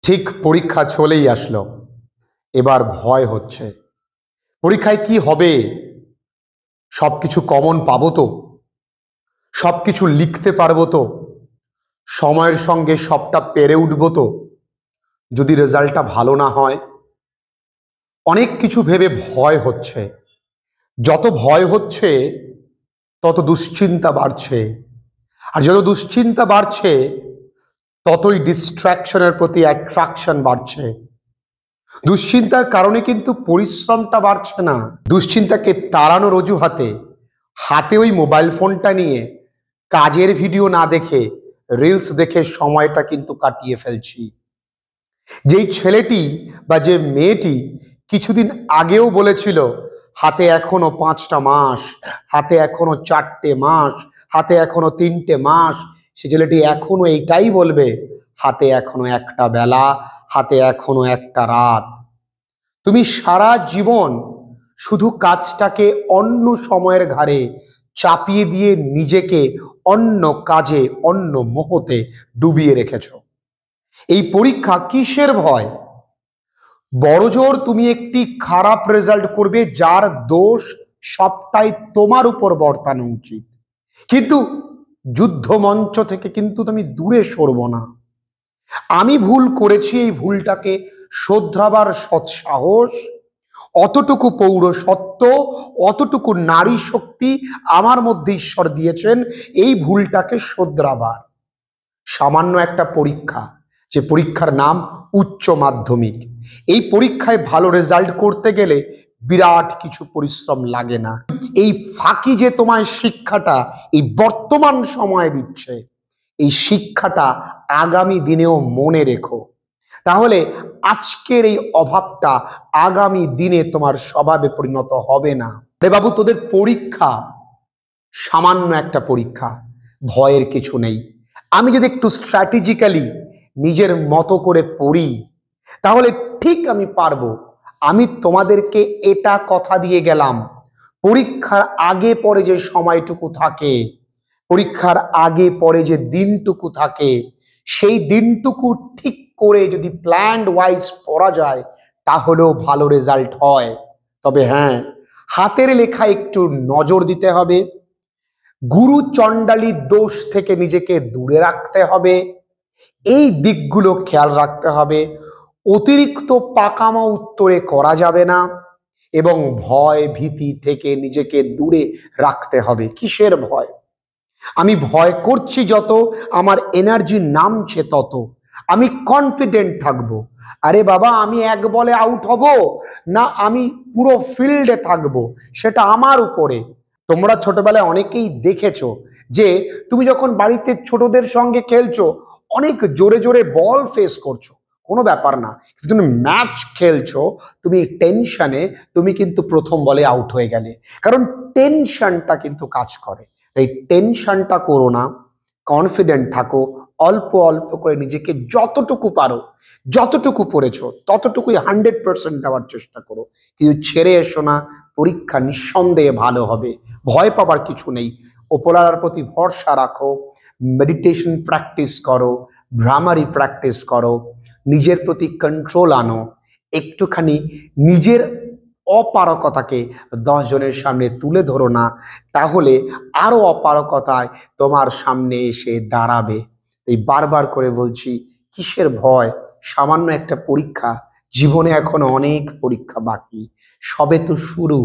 ঠিক পরীক্ষা চলেই আসলো। এবার ভয় হচ্ছে। পরীক্ষায় কি হবে? সবকিছু কমন পাবো তো? সবকিছু লিখতে পারবো তো? সময়ের সঙ্গে সবটা পেরে উঠবো তো? যদি রেজাল্টটা ভালো না হয়? অনেক কিছু ভেবে ভয় হচ্ছে। যত ভয় হচ্ছে তত দুশ্চিন্তা বাড়ছে। আর যত দুশ্চিন্তা বাড়ছে ততই ডিস্ট্র্যাকশনের প্রতি অ্যাট্রাকশন বাড়ছে। দুশ্চিন্তার কারণে কিন্তু পরিশ্রমটা বাড়ছে না। দুশ্চিন্তাকে তাড়ানোর অজুহাতে হাতে ওই মোবাইল ফোনটা নিয়ে কাজের ভিডিও না দেখে রিলস দেখে সময়টা কিন্তু কাটিয়ে ফেলছি। যেই ছেলেটি বা যে মেয়েটি কিছুদিন আগেও বলেছিল হাতে এখনো 5টা মাস, হাতে এখনো 4টে মাস, হাতে এখনো 3টে মাস, সে ছেলেটি এখনো এইটাই বলবে হাতে এখনো একটা বেলা, হাতে এখনো একটা রাত। তুমি সারা জীবন শুধু কাজটাকে অন্য সময়ের ঘাড়ে চাপিয়ে দিয়ে নিজেকে অন্য কাজে অন্য মোহতে ডুবিয়ে রেখেছ। এই পরীক্ষা কিসের ভয়? বড়জোর তুমি একটি খারাপ রেজাল্ট করবে যার দোষ সবটাই তোমার উপর বর্তানো উচিত। কিন্তু যুদ্ধ মঞ্চ থেকে কিন্তু তুমি দূরে সরব না। আমি ভুল করেছি, এই ভুলটাকে শোধরাবার সৎসাহস, অতটুকু পৌরসত্ব, অতটুকু নারী শক্তি আমার মধ্যে ঈশ্বর দিয়েছেন এই ভুলটাকে শোধরাবার। সামান্য একটা পরীক্ষা, যে পরীক্ষার নাম উচ্চ মাধ্যমিক। এই পরীক্ষায় ভালো রেজাল্ট করতে গেলে বিরাট কিছু পরিশ্রম লাগে না। এই ফাঁকি যে তোমায় শিক্ষাটা এই বর্তমান সময়ে দিচ্ছে, এই শিক্ষাটা আগামী দিনেও মনে রেখো। তাহলে আজকের এই অভাবটা আগামী দিনে তোমার স্বভাবে পরিণত হবে না। রে বাবু, তোদের পরীক্ষা সামান্য একটা পরীক্ষা, ভয়ের কিছু নেই। আমি যদি একটু স্ট্র্যাটেজিক্যালি নিজের মতো করে পড়ি তাহলে ঠিক আমি পারবো। আমি তোমাদেরকে এটা কথা দিয়ে গেলাম, পরীক্ষার আগে পরে যে সময়টুকু থাকে, পরীক্ষার আগে পরে যে দিনটুকু থাকে, সেই দিনটুকু ঠিক করে যদি প্ল্যান্ড ওয়াইজ পড়া যায় তাহলেও ভালো রেজাল্ট হয়। তবে হ্যাঁ, হাতের লেখা একটু নজর দিতে হবে, গুরু চণ্ডালীর দোষ থেকে নিজেকে দূরে রাখতে হবে, এই দিকগুলো খেয়াল রাখতে হবে। অতিরিক্ত পাকামো উত্তরে করা যাবে না এবং ভয় ভীতি থেকে নিজেকে দূরে রাখতে হবে। কিসের ভয়? আমি ভয় করছি যত, আমার এনার্জি নামছে তত। আমি কনফিডেন্ট থাকবো। আরে বাবা, আমি এক বলে আউট হব না আমি পুরো ফিল্ডে থাকবো, সেটা আমার উপরে। তোমরা ছোটবেলায় অনেকেই দেখেছো যে তুমি যখন বাড়িতে ছোটদের সঙ্গে খেলছো অনেক জোরে জোরে বল ফেস করছো, কোনো ব্যাপার না। তুমি ম্যাচ খেলছো, তুমি টেনশনে তুমি কিন্তু প্রথম বলে আউট হয়ে গেলে, কারণ টেনশনটা কিন্তু কাজ করে। তাই টেনশনটা করো না, কনফিডেন্ট থাকো। অল্প অল্প করে নিজেকে যতটুকু পারো, যতটুকু পড়েছো ততটুকুই 100% দেওয়ার চেষ্টা করো। কিন্তু ছেড়ে এসো না, পরীক্ষা নিঃসন্দেহে ভালো হবে, ভয় পাবার কিছু নেই। ওপরওয়ালার প্রতি ভরসা রাখো, মেডিটেশন প্র্যাকটিস করো, ভ্রামারি প্র্যাকটিস করো, নিজের প্রতি কন্ট্রোল আনো, একটুখানি নিজের অপারকতাকে 10 জনের সামনে তুলে ধরো না, তাহলে আরো অপারকতায় তোমার সামনে এসে দাঁড়াবে। এই বারবার করে বলছি, কিসের ভয়? সামান্য একটা পরীক্ষা, জীবনে এখনো অনেক পরীক্ষা বাকি, সবে তো শুরু,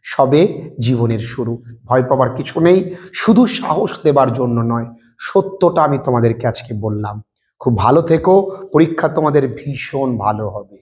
সবে জীবনের শুরু। ভয় পাবার কিছু নেই, শুধু সাহস দেবার জন্য নয়, সত্যটা আমি তোমাদেরকে আজকে বললাম। খুব ভালো থেকো, পরীক্ষা তোমাদের ভীষণ ভালো হবে।